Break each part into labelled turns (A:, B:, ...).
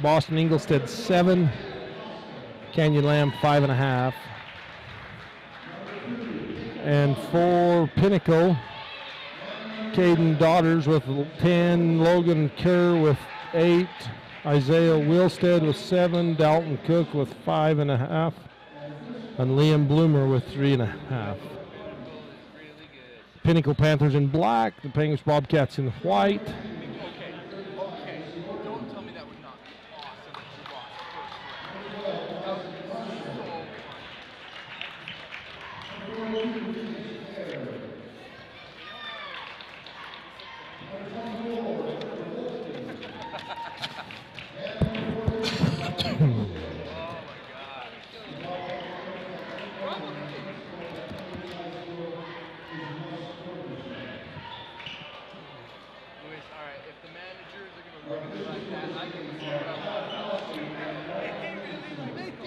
A: Boston Inglestead 7, Canyon Lamb 5.5. And for Pinnacle, Caden Daughters with 10, Logan Kerr with 8, Isaiah Wilstead with 7, Dalton Cook with 5.5, and Liam Bloomer with 3.5. Pinnacle Panthers in black, the Panguitch Bobcats in white.
B: Okay, don't tell me that would not be awesome if you lost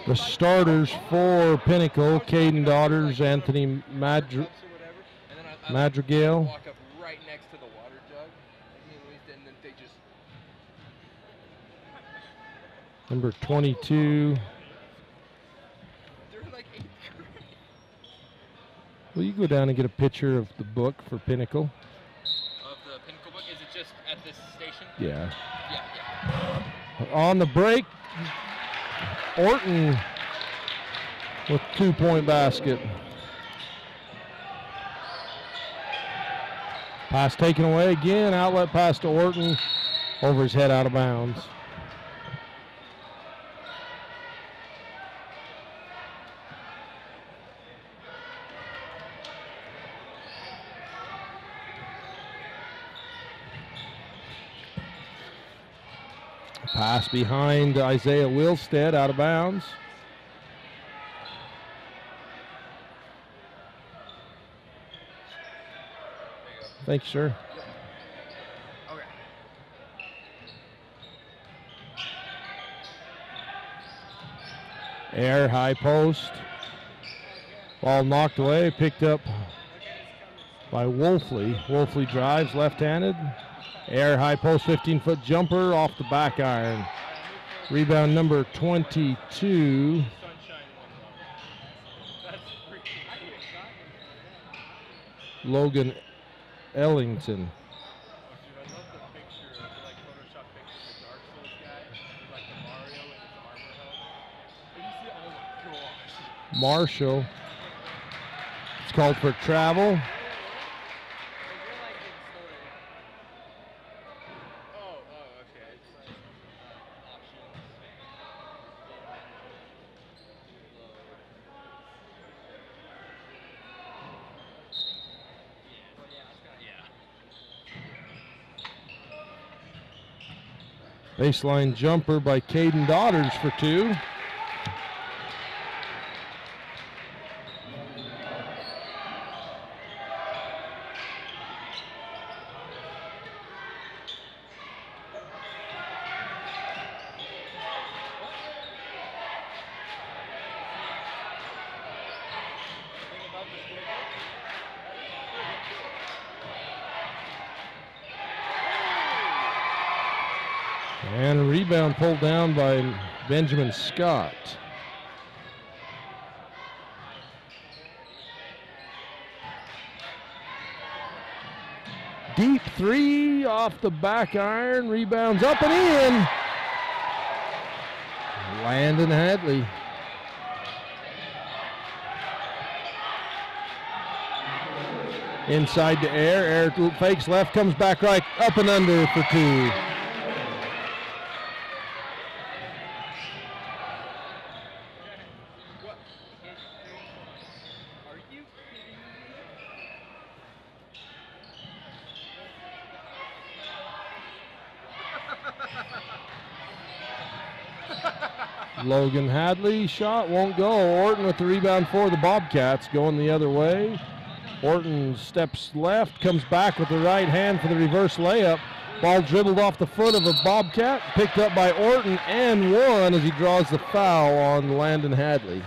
A: The starters for Pinnacle, Caden Daughters, Anthony Madrigal.
B: Walk up right next to the water jug, and then they just.
A: Number 22.
B: They're like 8th grade.
A: Will you go down and get a picture of the book for Pinnacle?
B: Of the Pinnacle book? Is it just at this station?
A: Yeah.
B: Yeah.
A: On the break, Orton with 2-point basket. Pass taken away again, outlet pass to Orton, over his head out of bounds. Pass behind Isaiah Wilstead, out of bounds. Thank you, sir.
B: Okay.
A: Air, high post. Ball knocked away, picked up by Wolfley. Wolfley drives, left-handed. Air, high post, 15-foot jumper off the back iron. Rebound number 22. Logan Ellington. Marshall. It's called for travel. Baseline jumper by Caden Daughters for 2. And a rebound pulled down by Benjamin Scott. Deep 3 off the back iron, rebounds up and in. Landon Hadley. Inside to Air, Air fakes left, comes back right, up and under for 2. Logan Hadley, shot won't go. Orton with the rebound for the Bobcats, going the other way. Orton steps left, comes back with the right hand for the reverse layup. Ball dribbled off the foot of a Bobcat, picked up by Orton and one as he draws the foul on Landon Hadley.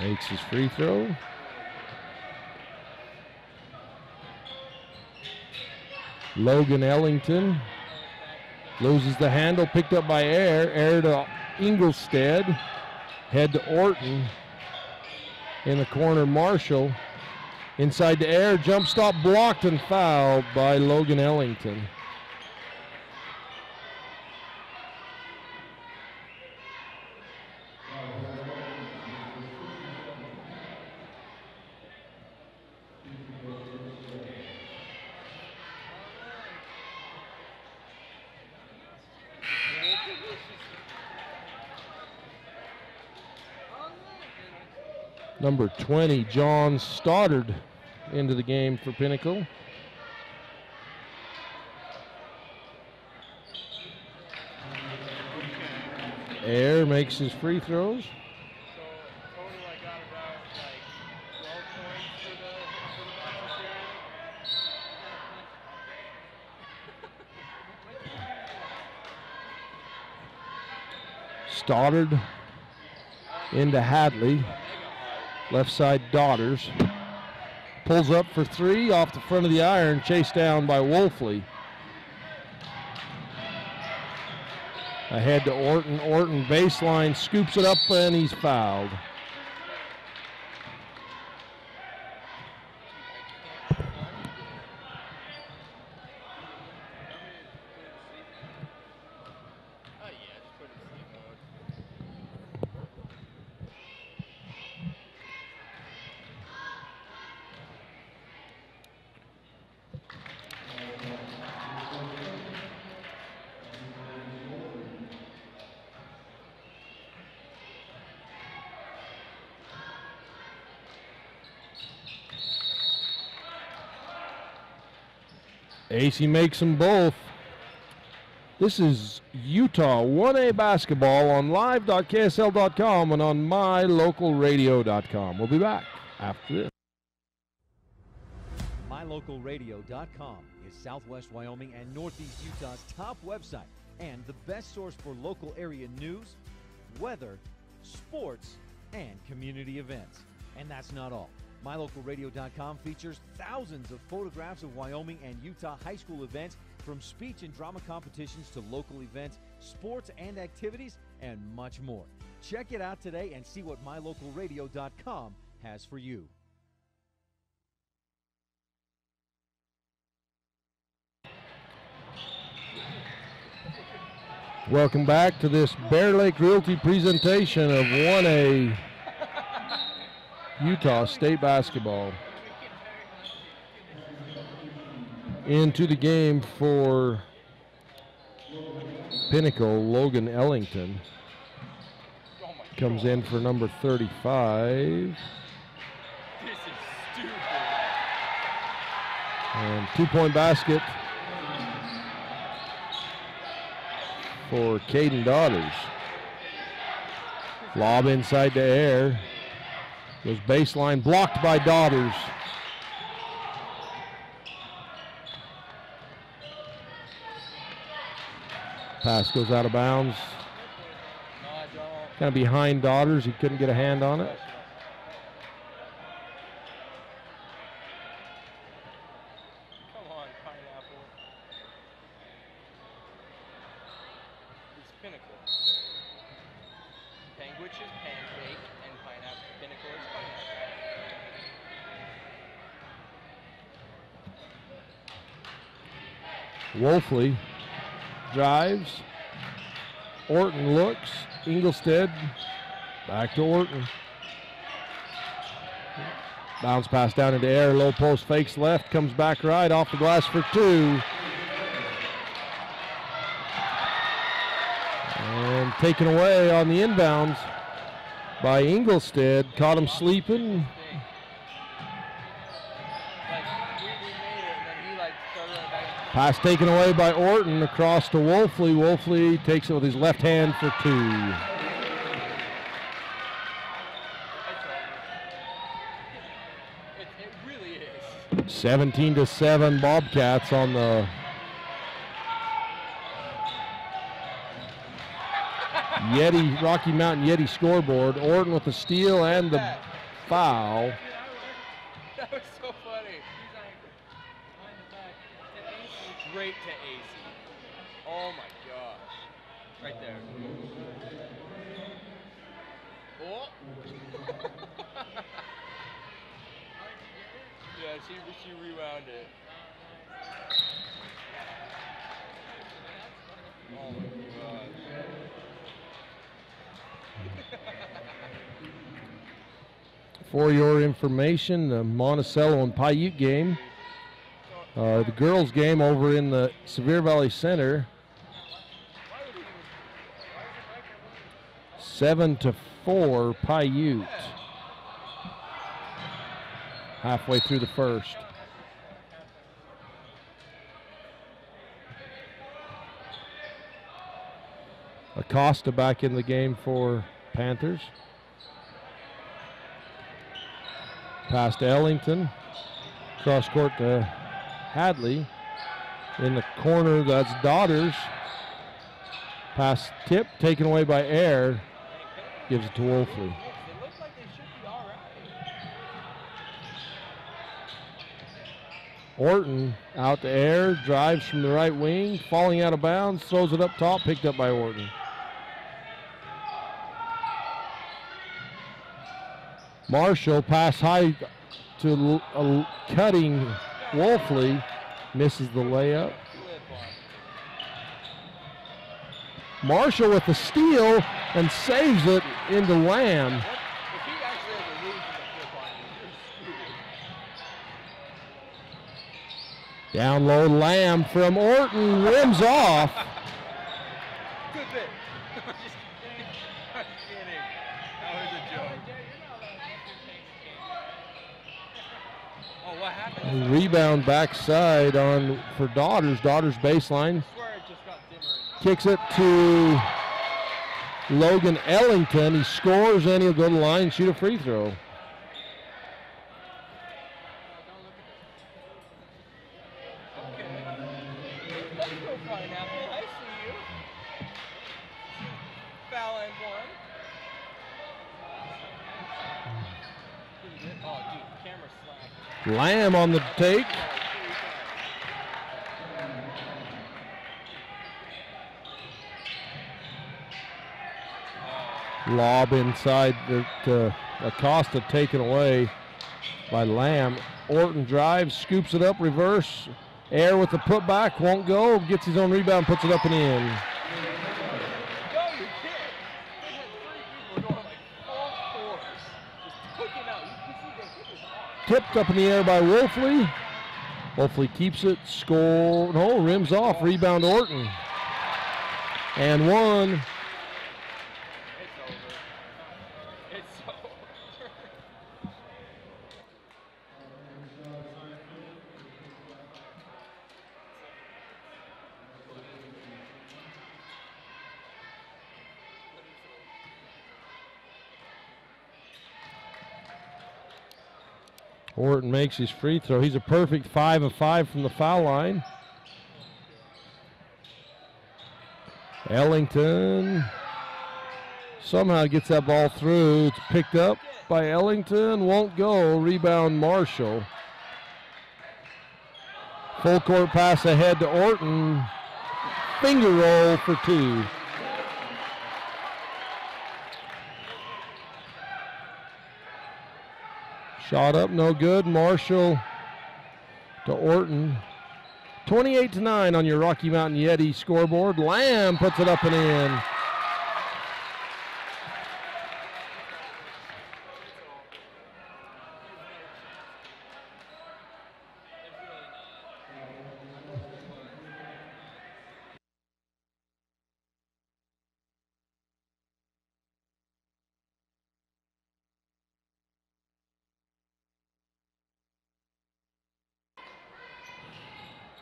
A: Makes his free throw. Logan Ellington loses the handle, picked up by Air. Air to Inglestead. Head to Orton. In the corner, Marshall. Inside the Air, jump stop blocked and fouled by Logan Ellington. Number 20, John Stoddard, into the game for Pinnacle. Air makes his free throws.
B: So total I got about like 12 points for the
A: Stoddard into Hadley. Left side Daughters. Pulls up for three off the front of the iron, chased down by Wolfley. Ahead to Orton. Orton baseline, scoops it up, and he's fouled. AC makes them both. This is Utah 1A basketball on live.ksl.com and on mylocalradio.com. We'll be back after this.
C: MyLocalRadio.com is Southwest Wyoming and Northeast Utah's top website and the best source for local area news, weather, sports, and community events. And that's not all. MyLocalRadio.com features thousands of photographs of Wyoming and Utah high school events, from speech and drama competitions to local events, sports and activities, and much more. Check it out today and see what MyLocalRadio.com has for you.
A: Welcome back to this Bear Lake Realty presentation of 1A Utah State basketball. Into the game for Pinnacle, Logan Ellington comes in for number 35.
B: This is stupid.
A: And 2-point basket for Caden Daughters. Lob inside the Air. Goes baseline, blocked by Daughters. Pass goes out of bounds. Kind of behind Daughters. He couldn't get a hand on it.
B: Come on, Pineapple. It's Pinnacle. Panguitch is pancake, and pineapple. Pinnacle is pineapple.
A: Wolfley drives. Orton looks. Inglestead back to Orton. Bounce pass down into Air. Low post, fakes left, comes back right, off the glass for two. And taken away on the inbounds by Inglestead. Caught him sleeping. Pass taken away by Orton across to Wolfley. Wolfley takes it with his left hand for two.
B: It really is.
A: 17-7 Bobcats on the Rocky Mountain Yeti scoreboard. Orton with the steal and the foul.
B: That was so funny. Straight to AC. Oh my gosh. Right there. Oh. Yeah, she rebounded. Oh my gosh.
A: For your information, the Monticello and Paiute game, the girls' game over in the Sevier Valley Center, 7-4 Paiute. Halfway through the first. Acosta back in the game for Panthers. Pass to Ellington. Cross court to Hadley. In the corner, that's Daughters. Pass tip taken away by Air. Gives it to Wolfley. Orton out to Air, drives from the right wing, falling out of bounds, throws it up top, picked up by Orton. Marshall pass high to a cutting Wolfley, misses the layup. Marshall with the steal and saves it into Lamb. Down low, Lamb from Orton, rims off.
B: Good bit. I'm kidding. That was a joke. Oh, what happened?
A: Rebound backside on for Daughters. Daughters baseline.
B: I swear it just got dimmer.
A: Kicks it to Logan Ellington. He scores and he'll go to the line and shoot a free throw. Lamb on the take. Lob inside that Acosta taken away by Lamb. Orton drives, scoops it up, reverse. Air with the putback, won't go, gets his own rebound, puts it up and in. Tipped up in the air by Wolfley. Wolfley keeps it, score, no, rims off, rebound Orton. And one.
B: It's over.
A: Orton makes his free throw. He's a perfect 5 of 5 from the foul line. Ellington somehow gets that ball through. It's picked up by Ellington, won't go. Rebound Marshall. Full court pass ahead to Orton. Finger roll for two. Shot up, no good. Marshall to Orton. 28-9 on your Rocky Mountain Yeti scoreboard. Lamb puts it up and in.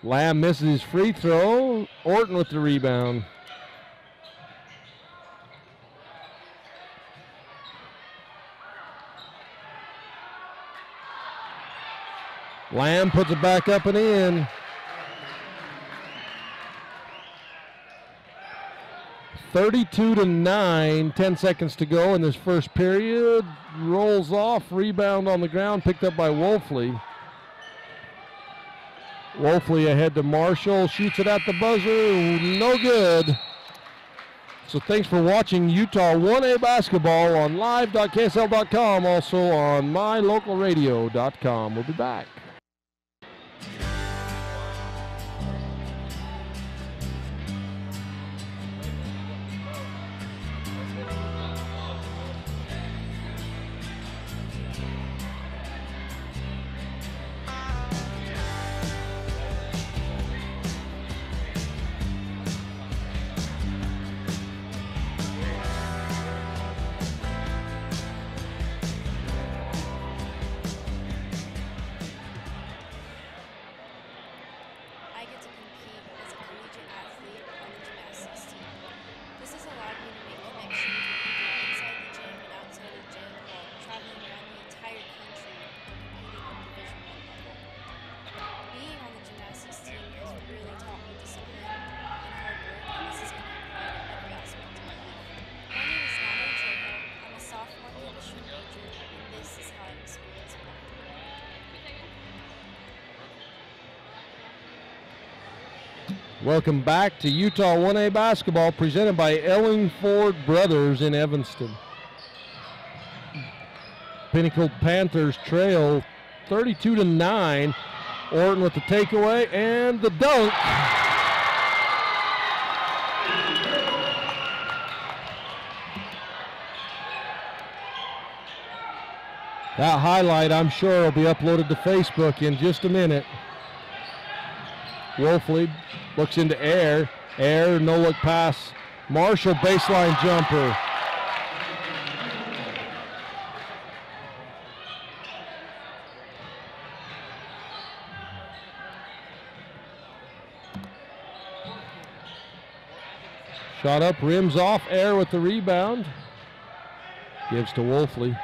A: Lamb misses his free throw. Orton with the rebound. Lamb puts it back up and in. 32-9, 10 seconds to go in this first period. Rolls off, rebound on the ground, picked up by Wolfley. Wolfley ahead to Marshall, shoots it at the buzzer, no good. So thanks for watching Utah 1A basketball on live.ksl.com, also on mylocalradio.com. We'll be back. Welcome back to Utah 1A basketball, presented by Ellingford Brothers in Evanston. Pinnacle Panthers trail 32-9. Orton with the takeaway and the dunk. That highlight, I'm sure, will be uploaded to Facebook in just a minute. Wolfley looks into Air. Air, no-look pass. Marshall, baseline jumper. Shot up, rims off. Air with the rebound. Gives to Wolfley.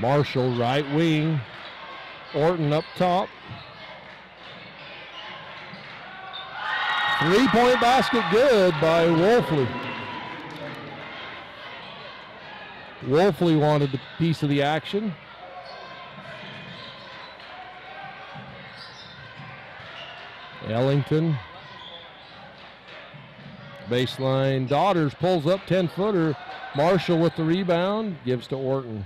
A: Marshall, right wing. Orton up top. Three-point basket good by Wolfley. Wolfley wanted the piece of the action. Ellington. Baseline. Daughters pulls up 10-footer. Marshall with the rebound. Gives to Orton.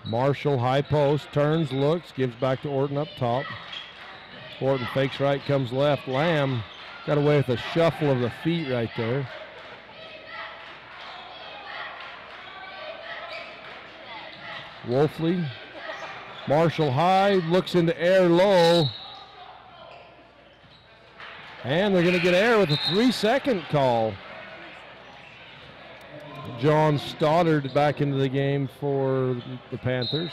A: Marshall, high post, turns, looks, gives back to Orton up top. Orton fakes right, comes left. Lamb got away with a shuffle of the feet right there. Wolfley. Marshall high, looks into Air low. And they're going to get Air with a 3-second call. John Stoddard back into the game for the Panthers.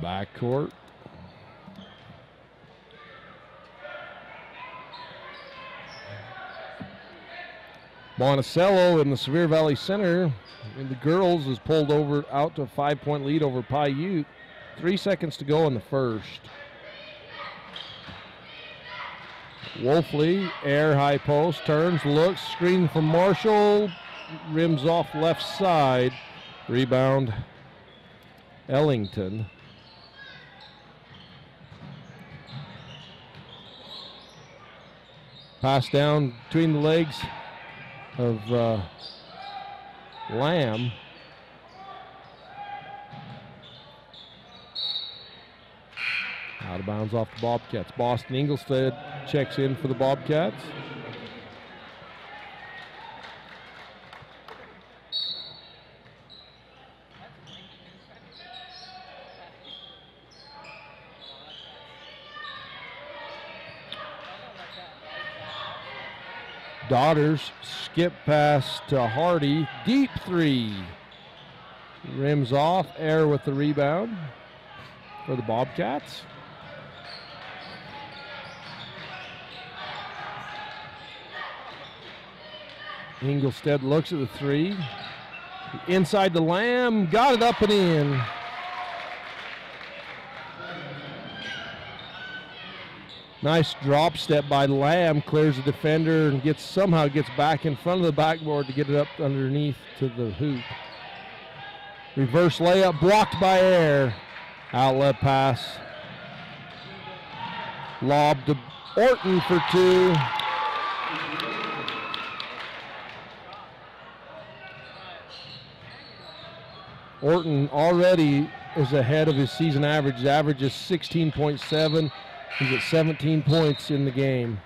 A: Backcourt. Monticello in the Sevier Valley Center. And the girls is pulled over out to a 5-point lead over Paiute. 3 seconds to go in the first. Wolfley, Air high post, turns, looks, screen from Marshall, rims off left side. Rebound, Ellington. Pass down between the legs of Lamb. Out of bounds off the Bobcats. Boston Ingolstadt checks in for the Bobcats. Daughters skip pass to Hardy. Deep three. Rims off. Air with the rebound for the Bobcats. Engelstead looks at the three. Inside the Lamb. Got it up and in. Nice drop step by Lamb. Clears the defender and somehow gets back in front of the backboard to get it up underneath to the hoop. Reverse layup blocked by Air. Outlet pass. Lob to Orton for two. Orton already is ahead of his season average. His average is 16.7. He's at 17 points in the game.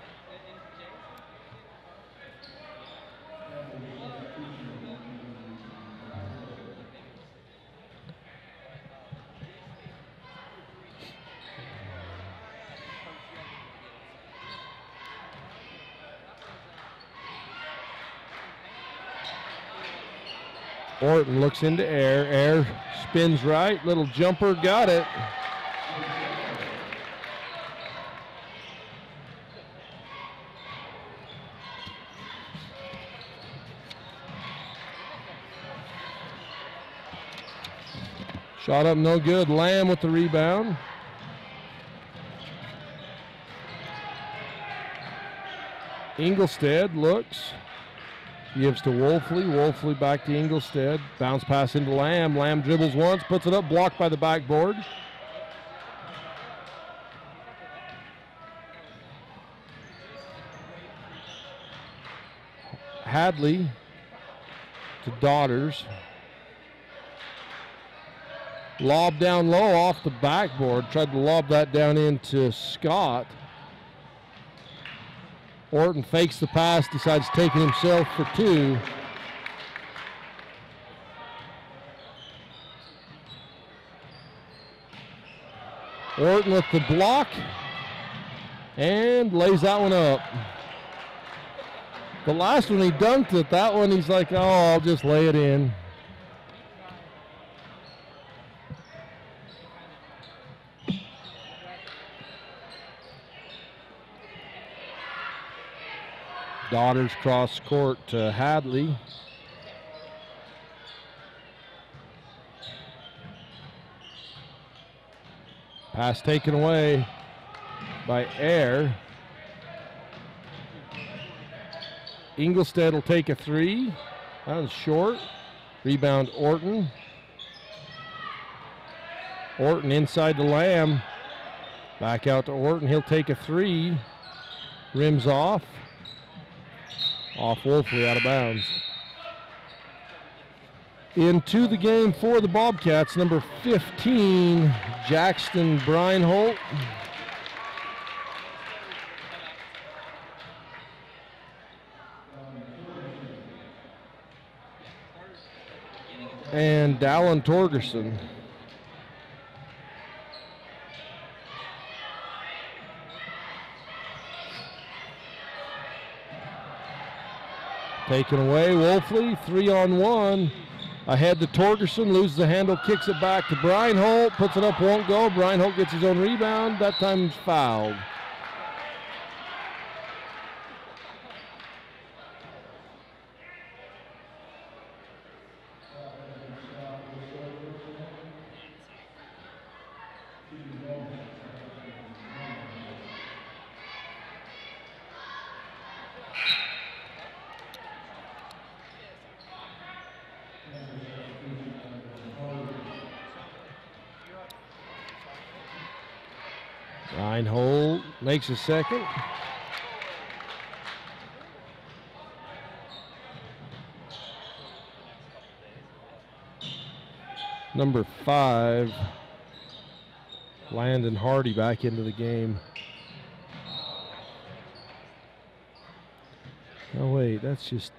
A: Orton looks into Air. Air spins right. Little jumper. Got it. Shot up, no good. Lamb with the rebound. Engelstead looks. Gives to Wolfley. Wolfley back to Engelstead. Bounce pass into Lamb. Lamb dribbles once, puts it up, blocked by the backboard. Hadley to Daughters. Lob down low off the backboard. Tried to lob that down into Scott. Orton fakes the pass, decides to take it himself for two. Orton with the block and lays that one up. The last one he dunked it. That one he's like, oh, I'll just lay it in. Daughters cross court to Hadley. Pass taken away by Air. Engelstead will take a three. That was short. Rebound Orton. Orton inside the Lamb. Back out to Orton. He'll take a three. Rims off. Off Wolfley, out of bounds. Into the game for the Bobcats, number 15, Jackson Breinholt. And Dallin Torgerson. Taken away, Wolfley, 3-on-1. Ahead to Torgerson, loses the handle, kicks it back to Breinholt, puts it up, won't go. Breinholt gets his own rebound, that time he's fouled. Breinholt makes a second. Number 5, Landon Hardy back into the game. Oh wait, that's just...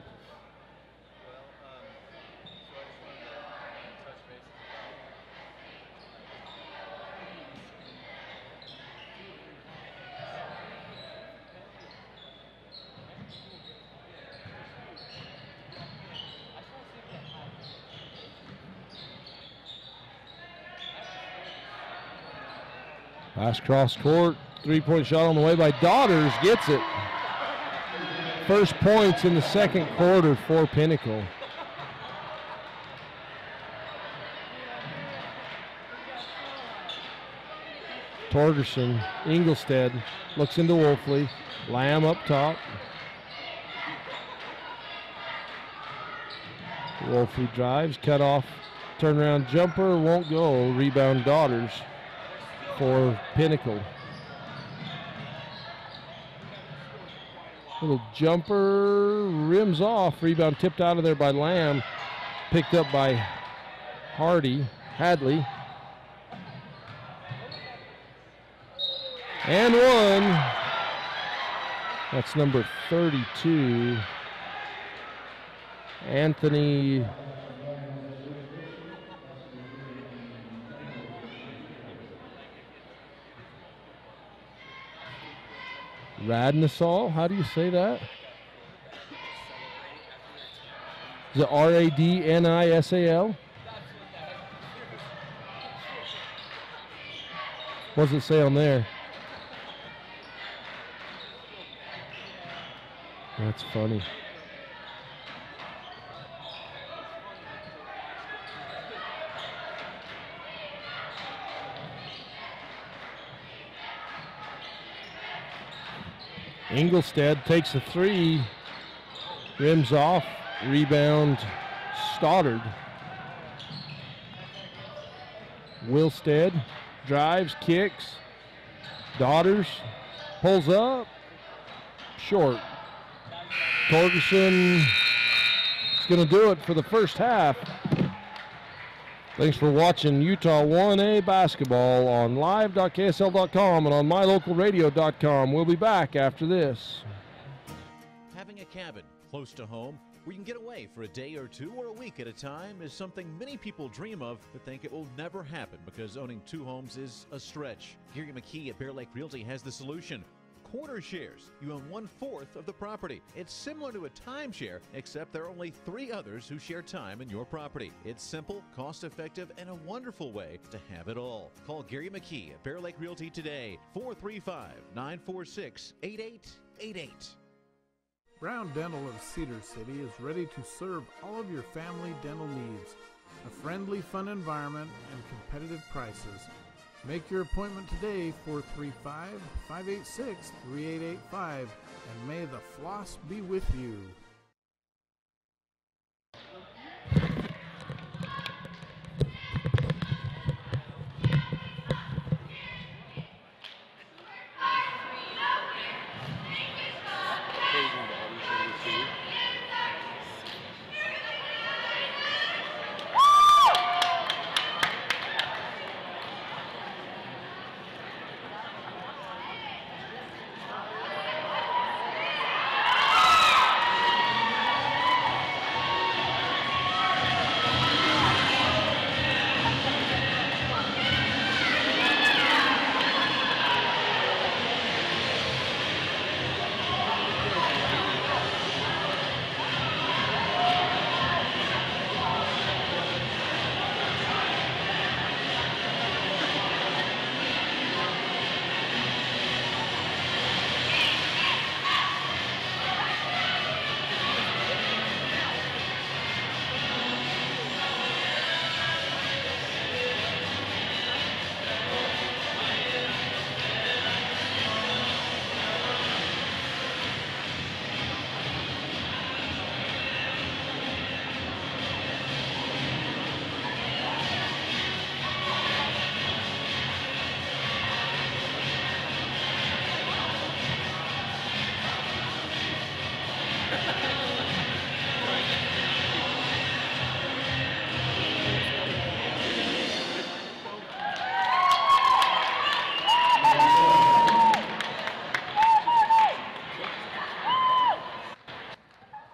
A: Pass cross court, three-point shot on the way by Daughters, gets it. First points in the second quarter for Pinnacle. Torgerson, Engelstead looks into Wolfley. Lamb up top. Wolfley drives, cut off, turnaround jumper, won't go. Rebound Daughters for Pinnacle. Little jumper, rims off. Rebound tipped out of there by Lamb. Picked up by Hadley. And one. That's number 32. Anthony Radnisal. How do you say that? Is it Radnisal? What does it say on there? That's funny. Engelstead takes a three, rims off, rebound Stoddard. Wilstead drives, kicks, Daughters, pulls up, short. Torgerson is going to do it for the first half. Thanks for watching Utah 1A basketball on live.ksl.com and on mylocalradio.com. We'll be back after this.
C: Having a cabin close to home where you can get away for a day or two or a week at a time is something many people dream of but think it will never happen because owning two homes is a stretch. Gary McKee at Bear Lake Realty has the solution. Corner shares. You own 1/4 of the property. It's similar to a timeshare, except there are only 3 others who share time in your property. It's simple, cost-effective, and a wonderful way to have it all. Call Gary McKee at Bear Lake Realty today, 435-946-8888.
D: Brown Dental of Cedar City is ready to serve all of your family dental needs. A friendly, fun environment and competitive prices. Make your appointment today, 435-586-3885, and may the floss be with you.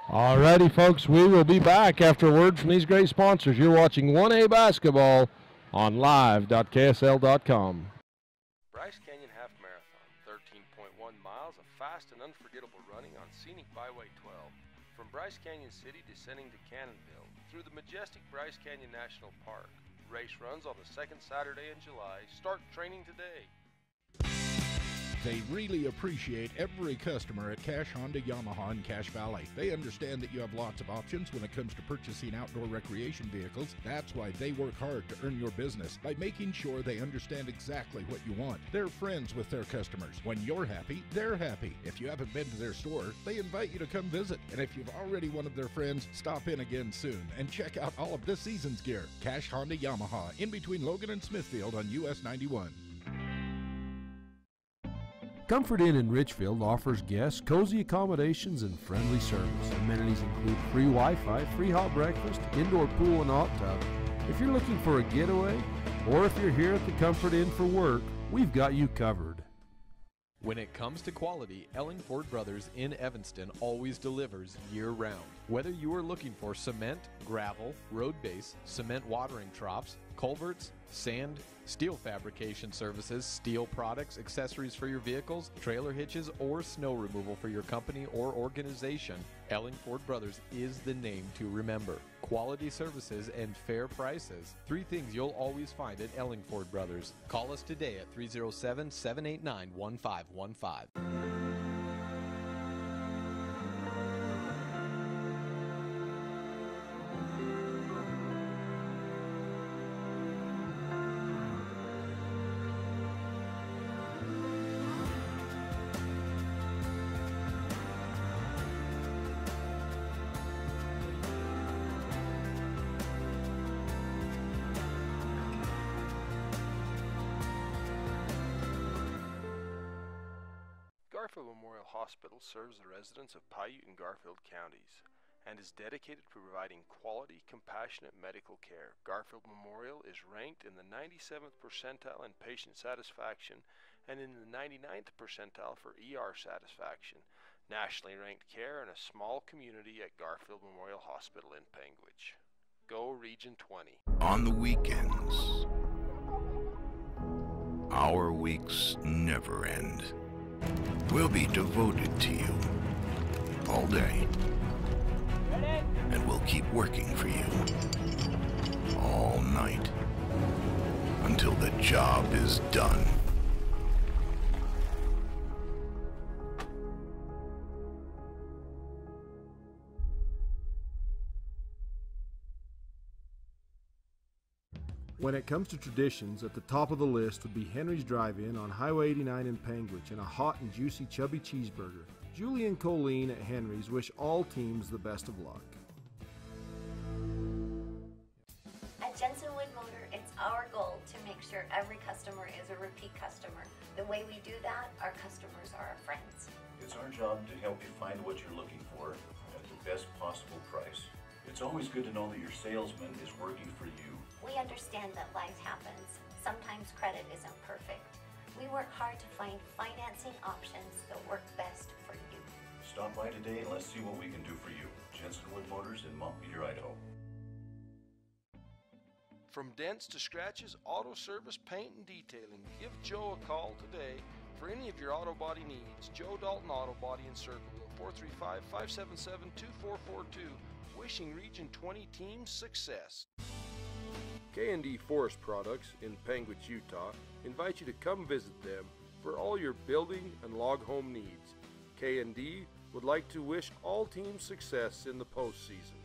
A: Alrighty, folks, we will be back after a word from these great sponsors. You're watching 1A basketball on live.ksl.com.
E: Bryce Canyon Half Marathon, 13.1 miles of fast and unforgettable running on scenic Byway 12. From Bryce Canyon City descending to Cannonville through the majestic Bryce Canyon National Park. Race runs on the second Saturday in July. Start training today.
F: They really appreciate every customer at Cash Honda Yamaha in Cache Valley. They understand that you have lots of options when it comes to purchasing outdoor recreation vehicles. That's why they work hard to earn your business by making sure they understand exactly what you want. They're friends with their customers. When you're happy, they're happy. If you haven't been to their store, they invite you to come visit. And if you've already one of their friends, stop in again soon and check out all of this season's gear. Cache Honda Yamaha in between Logan and Smithfield on US 91.
A: Comfort Inn in Richfield offers guests cozy accommodations and friendly service. Amenities include free Wi-Fi, free hot breakfast, indoor pool and hot tub. If you're looking for a getaway, or if you're here at the Comfort Inn for work, we've got you covered.
G: When it comes to quality, Ellingford Brothers in Evanston always delivers year-round. Whether you are looking for cement, gravel, road base, cement watering troughs, culverts, sand, steel fabrication services, steel products, accessories for your vehicles, trailer hitches, or snow removal for your company or organization, Ellingford Brothers is the name to remember. Quality services and fair prices. 3 things you'll always find at Ellingford Brothers. Call us today at 307-789-1515.
E: Garfield Memorial Hospital serves the residents of Paiute and Garfield counties and is dedicated to providing quality, compassionate medical care. Garfield Memorial is ranked in the 97th percentile in patient satisfaction and in the 99th percentile for ER satisfaction. Nationally ranked care in a small community at Garfield Memorial Hospital in Panguitch. Go Region 20.
H: On the weekends, our weeks never end. We'll be devoted to you all day. And we'll keep working for you all night until the job is done.
I: When it comes to traditions, at the top of the list would be Henry's Drive-In on Highway 89 in Panguitch and a hot and juicy chubby cheeseburger. Julie and Colleen at Henry's wish all teams the best of luck.
J: At Jensen Wood Motor, it's our goal to make sure every customer is a repeat customer. The way we do that, our customers are our friends.
K: It's our job to help you find what you're looking for at the best possible price. It's always good to know that your salesman is working for you.
J: We understand that life happens. Sometimes credit isn't perfect. We work hard to find financing options that work best for you.
K: Stop by today and let's see what we can do for you. Jensen Wood Motors in Montpelier, Idaho.
E: From dents to scratches, auto service, paint, and detailing, give Joe a call today for any of your auto body needs. Joe Dalton Auto Body in Circleville, 435-577-2442. Wishing Region 20 team success. K&D Forest Products in Panguitch, Utah invite you to come visit them for all your building and log home needs. K&D would like to wish all teams success in the postseason.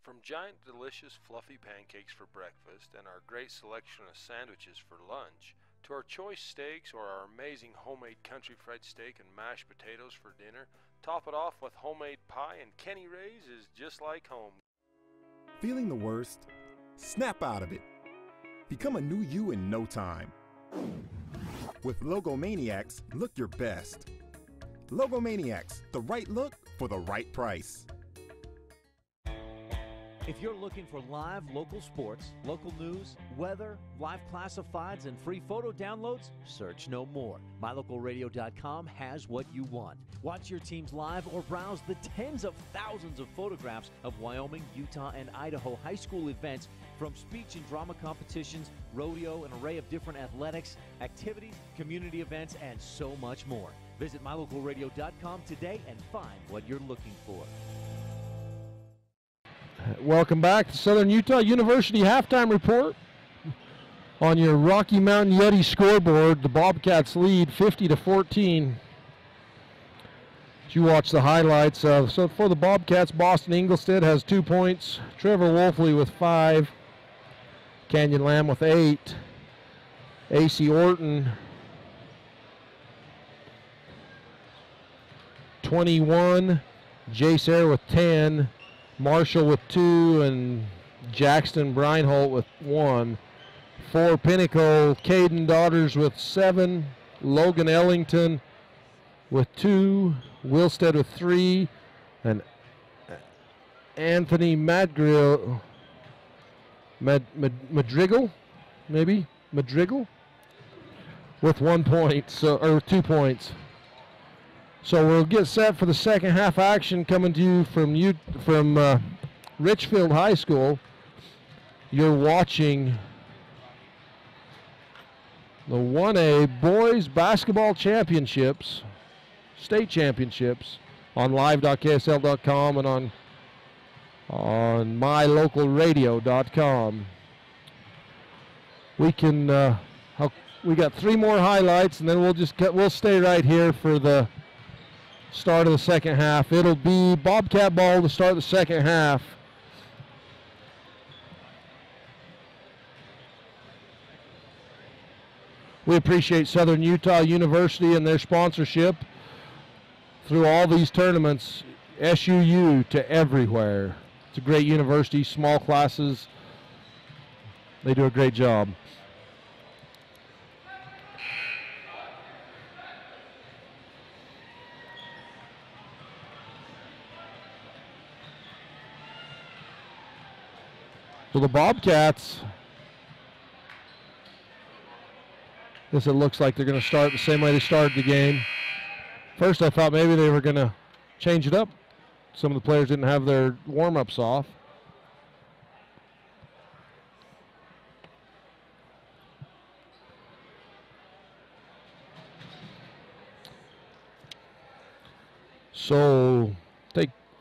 E: From giant, delicious, fluffy pancakes for breakfast and our great selection of sandwiches for lunch, to our choice steaks or our amazing homemade country fried steak and mashed potatoes for dinner, top it off with homemade pie, and Kenny Ray's is just like home.
L: Feeling the worst? Snap out of it. Become a new you in no time. With Logomaniacs, look your best. Logomaniacs, the right look for the right price.
C: If you're looking for live local sports, local news, weather, live classifieds, and free photo downloads, search no more. MyLocalRadio.com has what you want. Watch your teams live or browse the tens of thousands of photographs of Wyoming, Utah, and Idaho high school events, from speech and drama competitions, rodeo, an array of different athletics, activities, community events, and so much more. Visit MyLocalRadio.com today and find what you're looking for.
A: Welcome back to Southern Utah University Halftime Report. On your Rocky Mountain Yeti scoreboard, the Bobcats lead 50-14. As you watch the highlights, so for the Bobcats, Boston Ingolstadt has 2 points. Trevor Wolfley with 5. Canyon Lamb with 8. AC Orton 21. Jace Air with 10. Marshall with 2. And Jackson Breinholt with 1. For Pinnacle, Caden Daughters with 7. Logan Ellington with 2. Wilstead with 3. And Anthony Madrigal, Madrigal, maybe? Madrigal? With 1 point, or 2 points. So we'll get set for the second half action coming to you from Richfield High School. You're watching the 1A Boys Basketball Championships, State Championships, on live.ksl.com and on mylocalradio.com. We got 3 more highlights, and then we'll stay right here for the start of the second half. It'll be Bobcat ball to start the second half. We appreciate Southern Utah University and their sponsorship through all these tournaments, SUU to everywhere. It's a great university, small classes. They do a great job. So the Bobcats, it looks like they're going to start the same way they started the game. First I thought maybe they were going to change it up. Some of the players didn't have their warm-ups off. So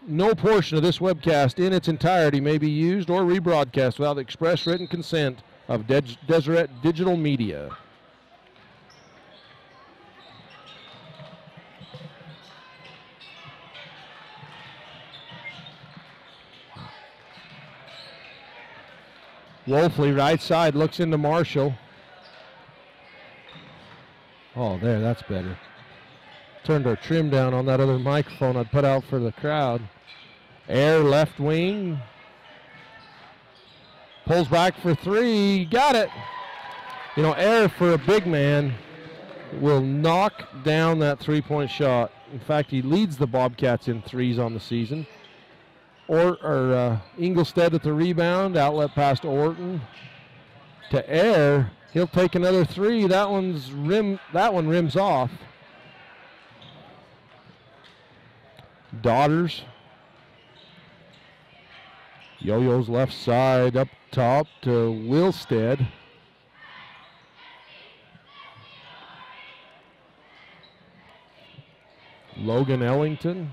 A: no portion of this webcast in its entirety may be used or rebroadcast without the express written consent of Deseret Digital Media. Wolfley, right side, looks into Marshall. Oh, there, that's better. Turned our trim down on that other microphone I'd put out for the crowd. Air left wing. Pulls back for 3. Got it. You know, Air for a big man will knock down that 3-point shot. In fact, he leads the Bobcats in threes on the season. Ingolstadt at the rebound. Outlet pass to Orton. To Air. He'll take another 3. That one rims off. Daughters. Yo-Yo's left side up top to Wilstead. Logan Ellington.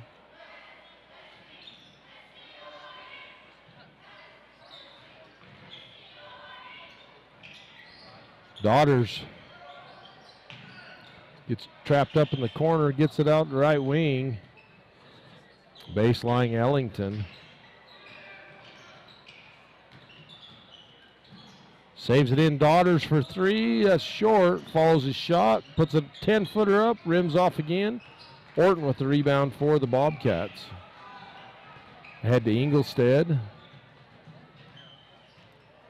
A: Daughters gets trapped up in the corner, gets it out the right wing. Baseline Ellington. Saves it in. Daughters for 3. That's short. Follows his shot. Puts a 10-footer up. Rims off again. Orton with the rebound for the Bobcats. Ahead to Ingolstadt.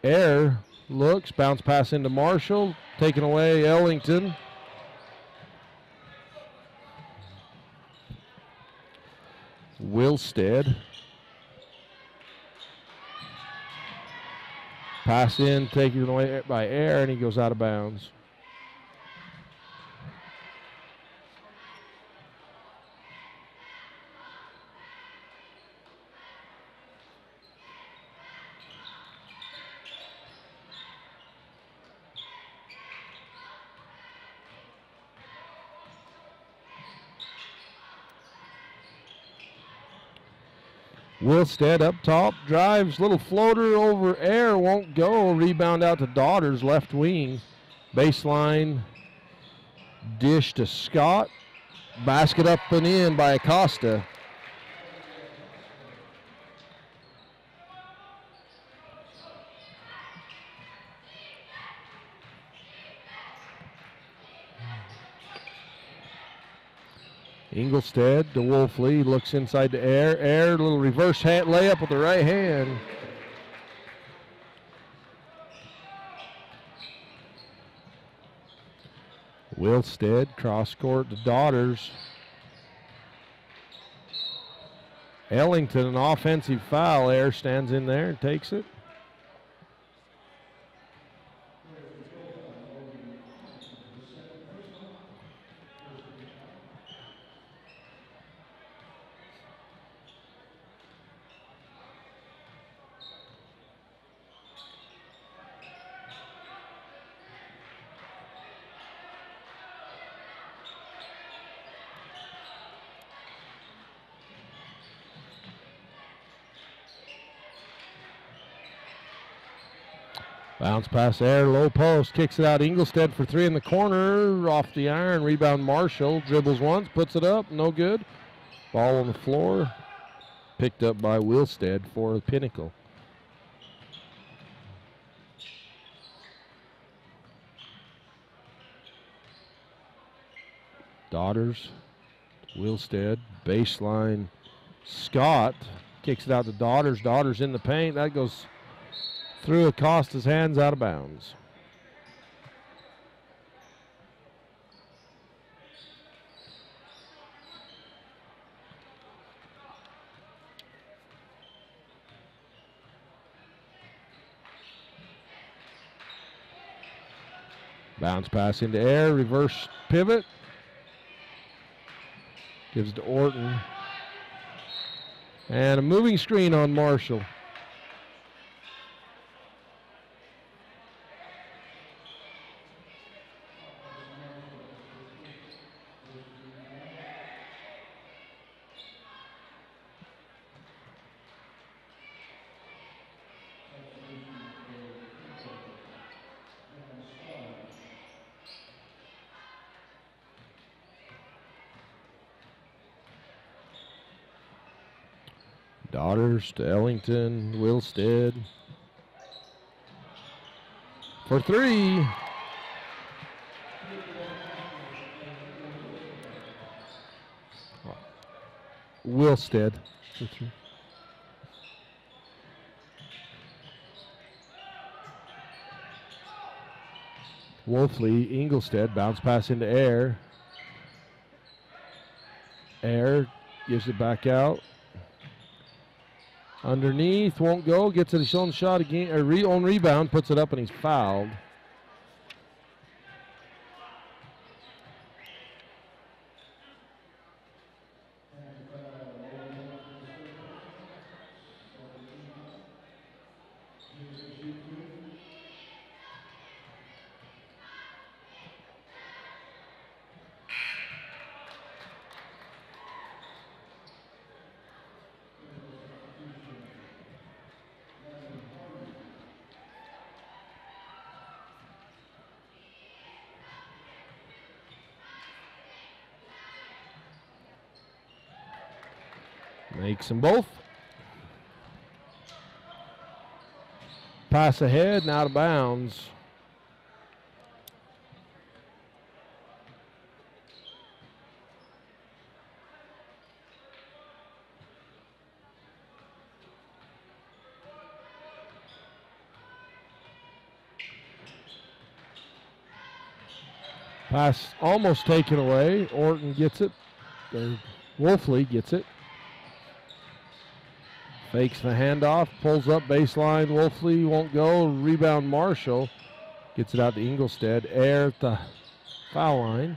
A: Air looks. Bounce pass into Marshall. Taken away Ellington. Wilstead. Pass in, taken away by Air, and he goes out of bounds. Wilstead up top, drives, little floater over air, won't go. Rebound out to Daughters, left wing. Baseline, dish to Scott. Basket up and in by Acosta. Inglestead to Wolfley, looks inside to Air. Air, little reverse layup with the right hand. Wilstead, cross court to Daughters. Ellington, an offensive foul. Air stands in there and takes it. Bounce pass Air, low post, kicks it out. Inglestead for three in the corner, off the iron. Rebound Marshall, dribbles once, puts it up, no good. Ball on the floor, picked up by Wilstead for the Pinnacle. Daughters, Wilstead, baseline. Scott kicks it out to Daughters. Daughters in the paint. That goes through Acosta's hands, out of bounds. Bounce pass into Air, reverse pivot. Gives to Orton. And a moving screen on Marshall. Daughters to Ellington, Wilstead for three. Wilstead for three. Wolfley, Inglestead, bounce pass into Air. Air gives it back out. Underneath, won't go, gets his own shot again, own rebound, puts it up, and he's fouled. Makes them both. Pass ahead and out of bounds. Pass almost taken away. Orton gets it. Wolfley gets it. Fakes the handoff, pulls up baseline. Wolfley won't go. Rebound Marshall. Gets it out to Inglestead. Air at the foul line.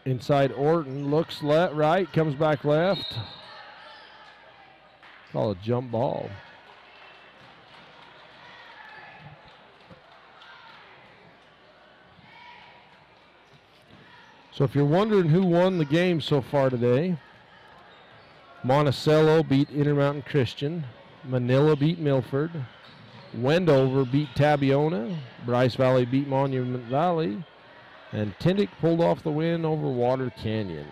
A: Inside Orton. Looks right, comes back left. Call a jump ball. So if you're wondering who won the game so far today, Monticello beat Intermountain Christian, Manila beat Milford, Wendover beat Tabiona, Bryce Valley beat Monument Valley, and Tindick pulled off the win over Water Canyon.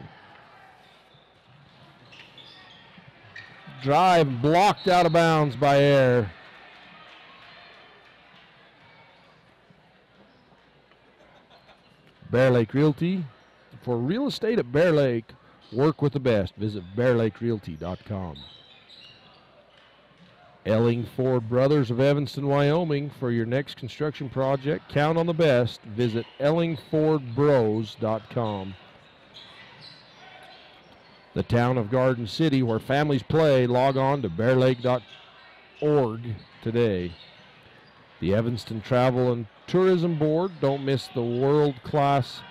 A: Drive blocked out of bounds by Air. Bear Lake Realty. For real estate at Bear Lake, work with the best. Visit bearlakerealty.com. Ellingford Brothers of Evanston, Wyoming. For your next construction project, count on the best. Visit ellingfordbros.com. The town of Garden City, where families play. Log on to bearlake.org today. The Evanston Travel and Tourism Board. Don't miss the world-class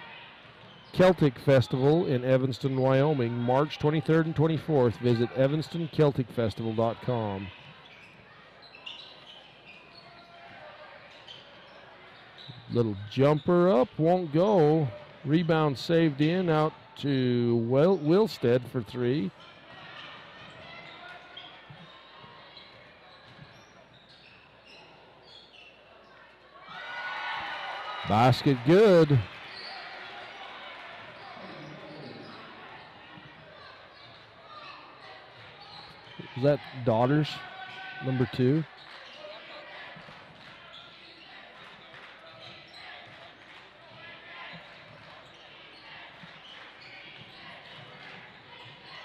A: Celtic Festival in Evanston, Wyoming, March 23rd and 24th. Visit evanstoncelticfestival.com. Little jumper up, won't go. Rebound saved in, out to Wilstead for three. Basket good. Was that Daughters, number 2?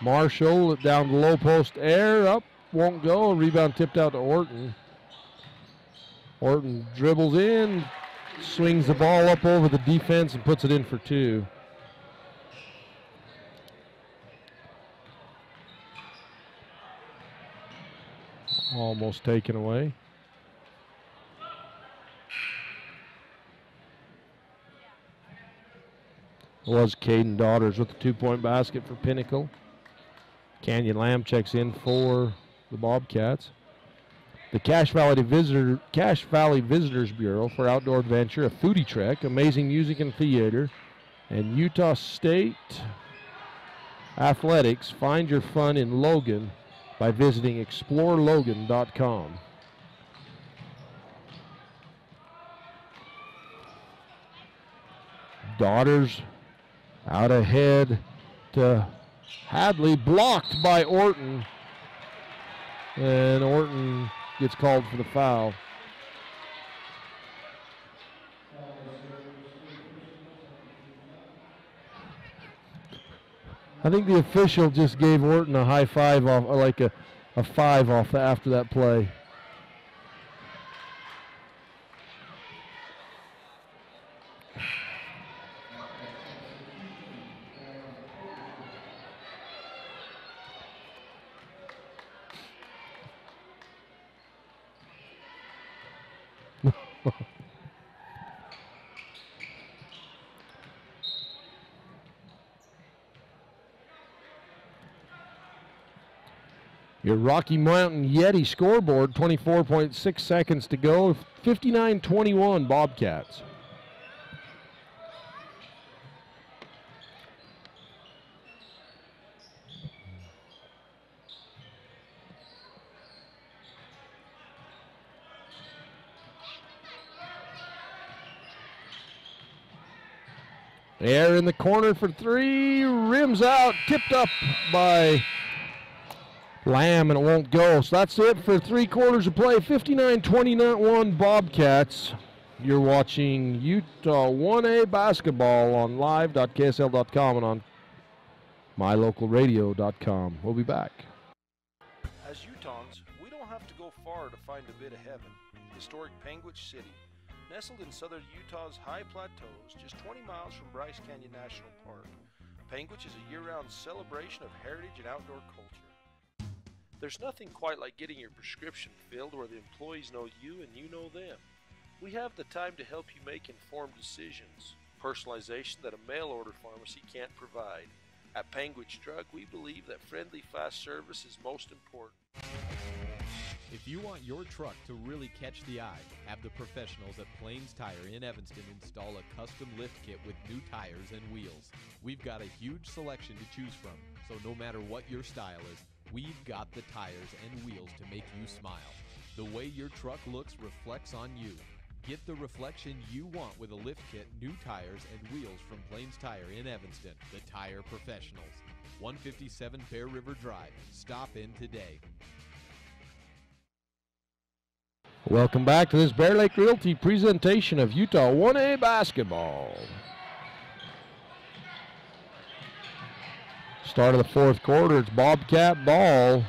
A: Marshall down to low post, Air up, won't go. Rebound tipped out to Orton. Orton dribbles in, swings the ball up over the defense and puts it in for 2. Almost taken away. It was Caden Daughters with the 2-point basket for Pinnacle. Canyon Lamb checks in for the Bobcats. The Cache Valley Visitors Bureau for Outdoor Adventure, a foodie trek, amazing music and theater, and Utah State Athletics. Find your fun in Logan by visiting explorelogan.com. Daughters out ahead to Hadley, blocked by Orton, and Orton gets called for the foul. I think the official just gave Orton a high five off, or like a 5 off after that play. Your Rocky Mountain Yeti scoreboard, 24.6 seconds to go, 59-21 Bobcats. Air in the corner for 3, rims out, tipped up by Lamb, and it won't go. So that's it for 3 quarters of play. 59-21 Bobcats. You're watching Utah 1A basketball on live.ksl.com and on mylocalradio.com. We'll be back.
E: As Utahns, we don't have to go far to find a bit of heaven. Historic Panguitch City, nestled in southern Utah's high plateaus, just 20 miles from Bryce Canyon National Park. Panguitch is a year-round celebration of heritage and outdoor culture. There's nothing quite like getting your prescription filled where the employees know you and you know them. We have the time to help you make informed decisions, personalization that a mail-order pharmacy can't provide. At Panguitch Drug, we believe that friendly, fast service is most important.
G: If you want your truck to really catch the eye, have the professionals at Plains Tire in Evanston install a custom lift kit with new tires and wheels. We've got a huge selection to choose from, so no matter what your style is, we've got the tires and wheels to make you smile. The way your truck looks reflects on you. Get the reflection you want with a lift kit, new tires, and wheels from Plains Tire in Evanston, the tire professionals. 157 Bear River Drive. Stop in today.
A: Welcome back to this Bear Lake Realty presentation of Utah 1A basketball. Start of the fourth quarter, it's Bobcat ball.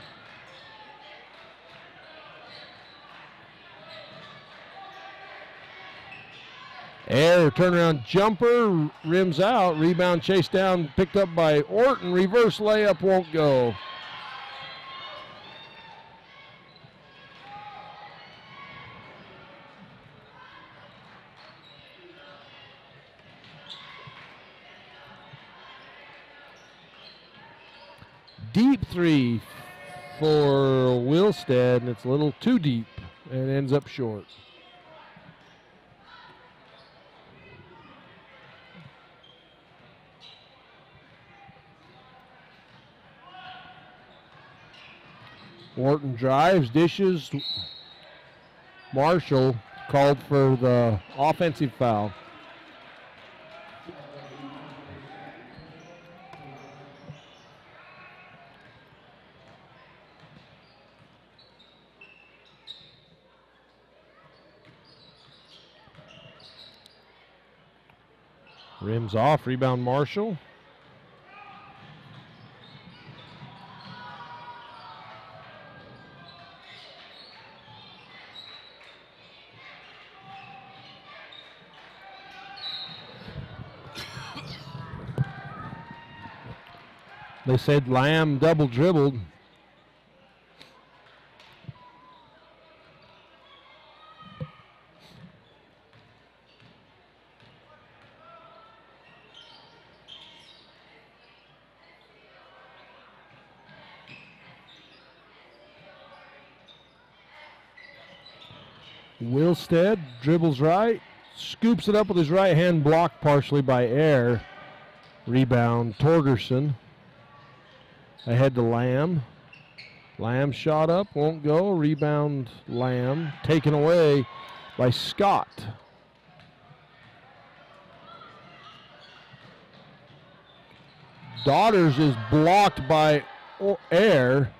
A: Air turnaround jumper, rims out, rebound chased down, picked up by Orton, reverse layup won't go. Deep three for Wilstead, and it's a little too deep, and ends up short. Orton drives, dishes. Marshall called for the offensive foul. Rims off, rebound Marshall. They said Lamb double dribbled. Wilstead dribbles right, scoops it up with his right hand, blocked partially by Air. Rebound Torgerson. Ahead to Lamb. Lamb shot up, won't go. Rebound Lamb, taken away by Scott. Daughters is blocked by Air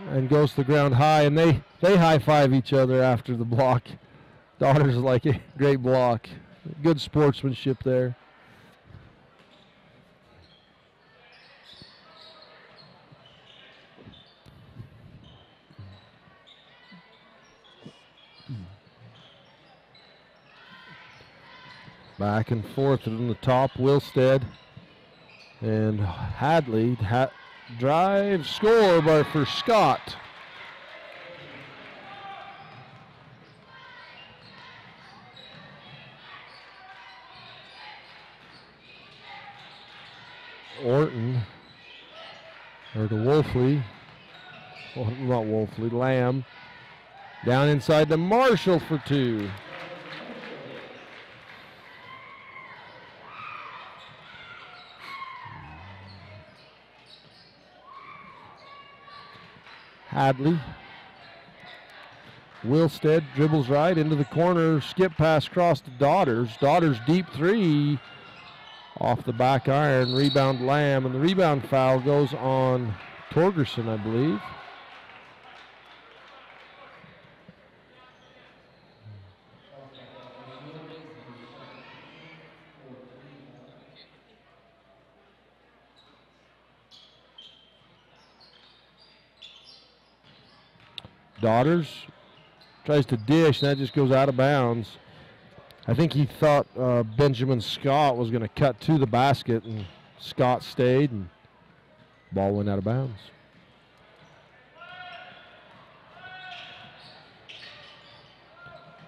A: and goes to the ground high, and they high-five each other after the block. Daughters like a great block. Good sportsmanship there. Back and forth in the top, Wilstead and Hadley. Drive, score for Scott. Orton, or to Wolfley. Oh, not Wolfley, Lamb. Down inside to Marshall for two. Hadley. Wilstead dribbles right into the corner, skip pass across to Daughters. Daughters deep three off the back iron, rebound Lamb, and the rebound foul goes on Torgerson, I believe. Daughters tries to dish, and that just goes out of bounds. I think he thought Benjamin Scott was going to cut to the basket, and Scott stayed, and ball went out of bounds.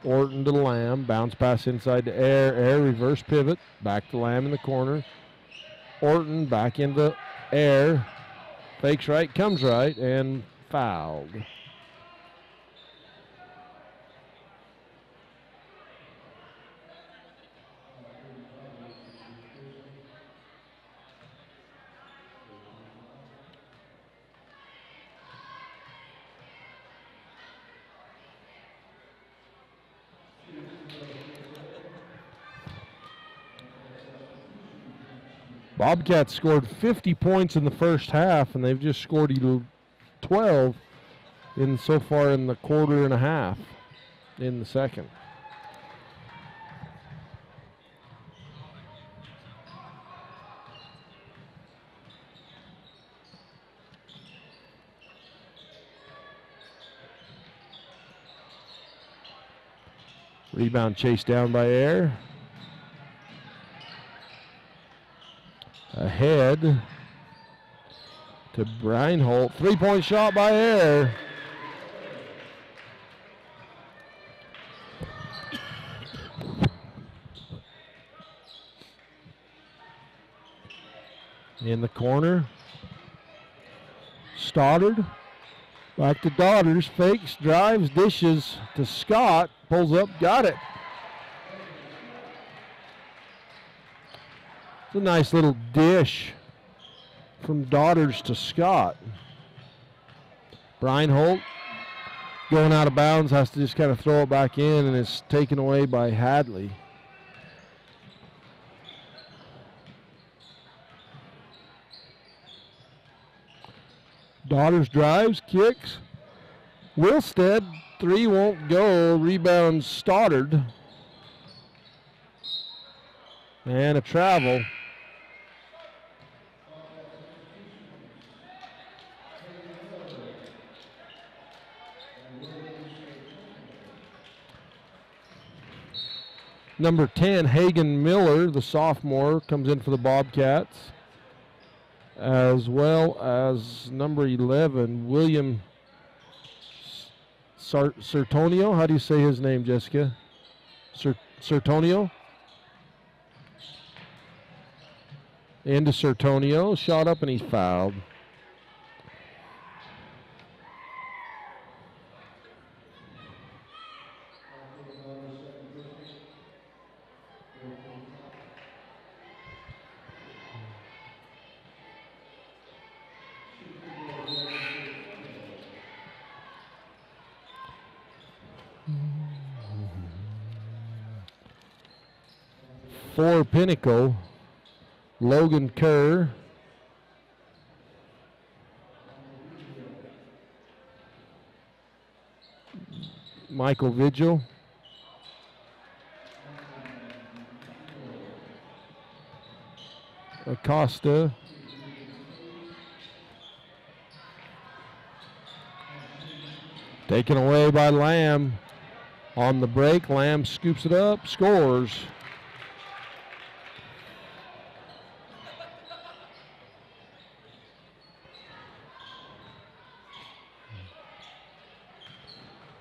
A: Orton to Lamb, bounce pass inside to Air. Air reverse pivot, back to Lamb in the corner. Orton back into Air, fakes right, comes right, and fouled. Bobcats scored 50 points in the first half, and they've just scored 12 so far in the quarter and a half in the second. Rebound chased down by Air. Ahead to Breinholt. Three-point shot by Air. In the corner. Stoddard. Back to Daughters. Fakes, drives, dishes to Scott. Pulls up, got it. It's a nice little dish from Daughters to Scott. Breinholt going out of bounds, has to just kind of throw it back in, and it's taken away by Hadley. Daughters drives, kicks. Wilstead, three won't go. Rebounds Stoddard. And a travel. Number 10, Hagen Miller, the sophomore, comes in for the Bobcats, as well as number 11, William Sertonio. How do you say his name, Jessica? Sertonio? Into Sertonio, shot up and he's fouled. For Pinnacle, Logan Kerr, Michael Vigil, Acosta, taken away by Lamb. On the break, Lamb scoops it up, scores.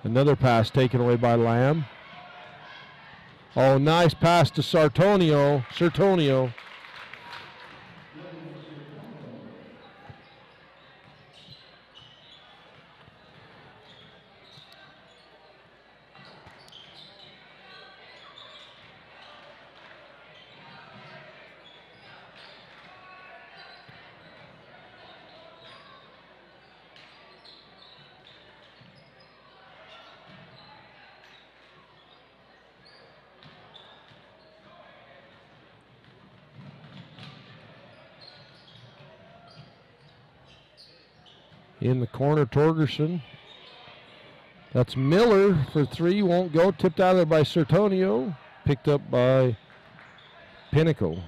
A: Another pass taken away by Lamb. Oh, nice pass to Sertonio. In the corner, Torgerson. That's Miller for three, won't go. Tipped out of there by Sertonio. Picked up by Pinnacle.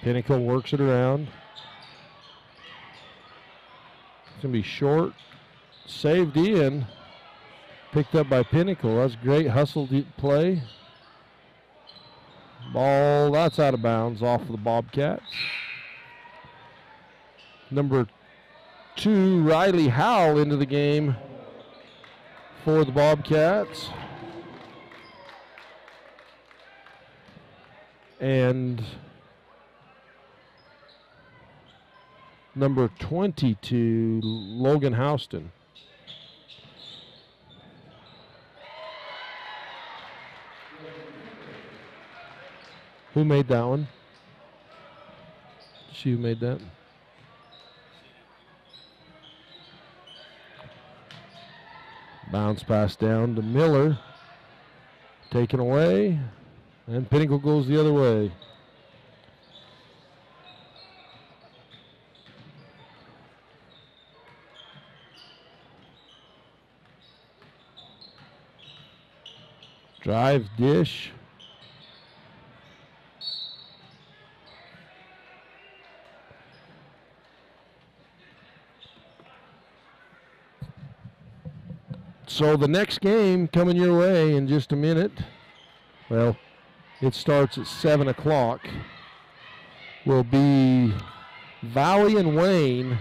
A: Pinnacle works it around. It's going to be short. Saved in. Picked up by Pinnacle. That's great hustle play. Ball, that's out of bounds off of the Bobcats. Number 2, Riley Howell into the game for the Bobcats. And number 22, Logan Houston. Who made that one? She who made that? Bounce pass down to Miller. Taken away. And Pinnacle goes the other way. Drive, dish. So the next game coming your way in just a minute. Well, it starts at 7 o'clock. Will be Valley and Wayne.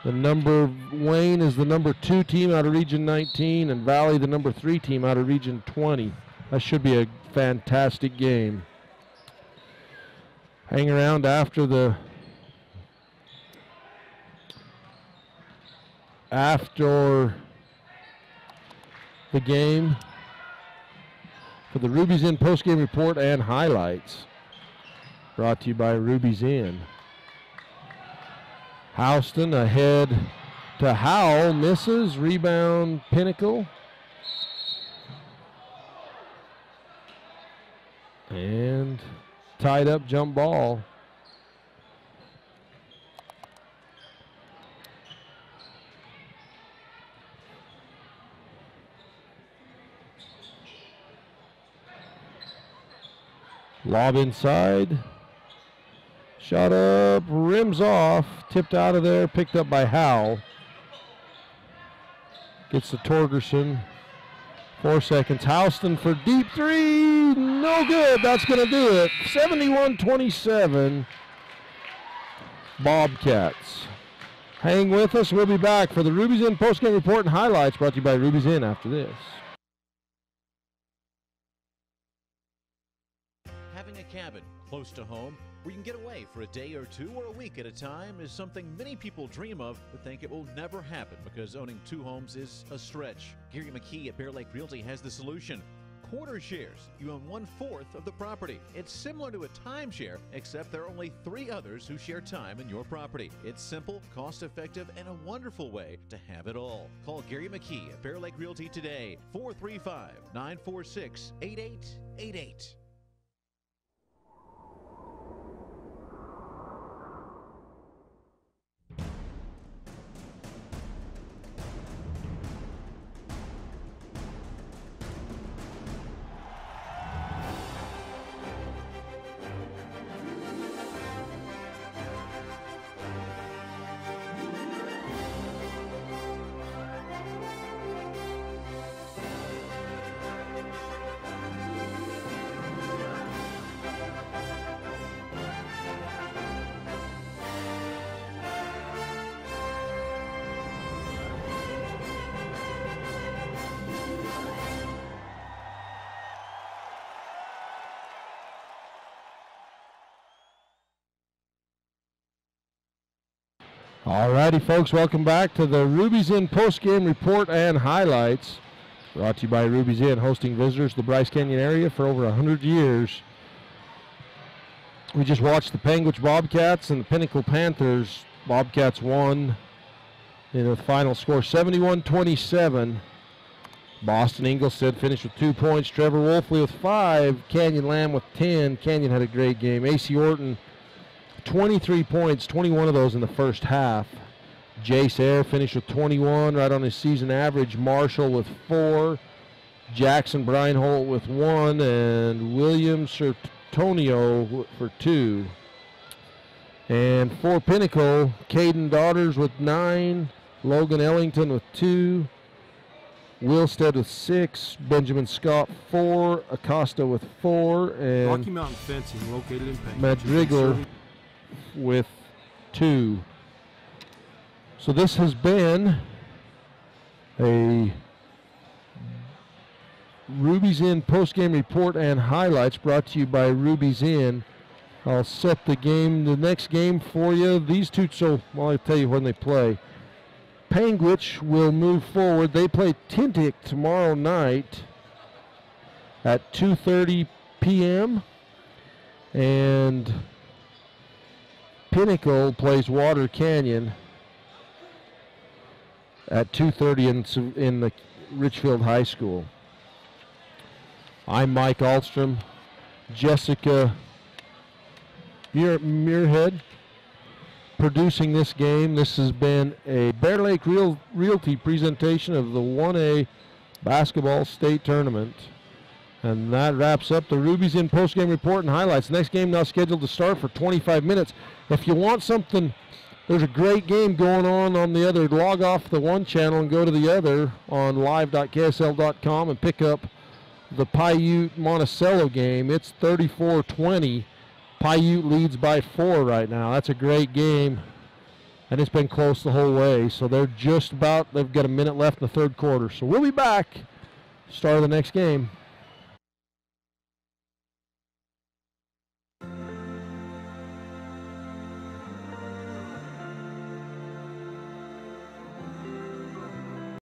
A: Wayne is the number 2 team out of Region 19, and Valley the number 3 team out of Region 20. That should be a fantastic game. Hang around after the game for the Ruby's Inn postgame report and highlights. Brought to you by Ruby's Inn. Houston ahead to Howell, misses, rebound Pinnacle. And tied up jump ball. Lob inside. Shot up, rims off, tipped out of there, picked up by Howell. Gets to Torgerson. 4 seconds. Houston for deep three. No good. That's going to do it. 71-27. Bobcats. Hang with us. We'll be back for the Ruby's Inn postgame report and highlights brought to you by Ruby's Inn after this.
C: Having a cabin close to home where you can get away for a day or two or a week at a time is something many people dream of but think it will never happen because owning 2 homes is a stretch. Gary McKee at Bear Lake Realty has the solution. Quarter shares. You own 1/4 of the property. It's similar to a timeshare, except there are only 3 others who share time in your property. It's simple, cost-effective, and a wonderful way to have it all. Call Gary McKee at Bear Lake Realty today, 435-946-8888.
A: All righty, folks, welcome back to the Ruby's Inn postgame report and highlights. Brought to you by Ruby's Inn, hosting visitors to the Bryce Canyon area for over 100 years. We just watched the Panguitch Bobcats and the Pinnacle Panthers. Bobcats won in the final score 71-27. Boston Inglested finished with 2 points. Trevor Wolfley with 5. Canyon Lamb with 10. Canyon had a great game. A.C. Orton 23 points, 21 of those in the first half. Jace Ayer finished with 21, right on his season average. Marshall with 4. Jackson Breinholt with 1. And William Sertonio for 2. And for Pinnacle, Caden Daughters with 9. Logan Ellington with 2. Willstead with 6. Benjamin Scott 4. Acosta with 4. And
I: Rocky Mountain Fencing, located in Panguitch.
A: Madrigal with 2. So this has been a Ruby's Inn postgame report and highlights brought to you by Ruby's Inn. I'll set the next game for you. These two, I'll tell you when they play. Panguitch will move forward. They play Tintic tomorrow night at 2:30 p.m. And Pinnacle plays Water Canyon at 2:30 in the Richfield High School. I'm Mike Ahlstrom. Jessica Muirhead producing this game. This has been a Bear Lake Realty presentation of the 1A Basketball State Tournament. And that wraps up the Rubies In postgame report and highlights. Next game now scheduled to start for 25 minutes. If you want something, there's a great game going on the other. Log off the one channel and go to the other on live.ksl.com and pick up the Paiute Monticello game. It's 34-20. Paiute leads by 4 right now. That's a great game, and it's been close the whole way. So they've got a minute left in the third quarter. So we'll be back. Start of the next game.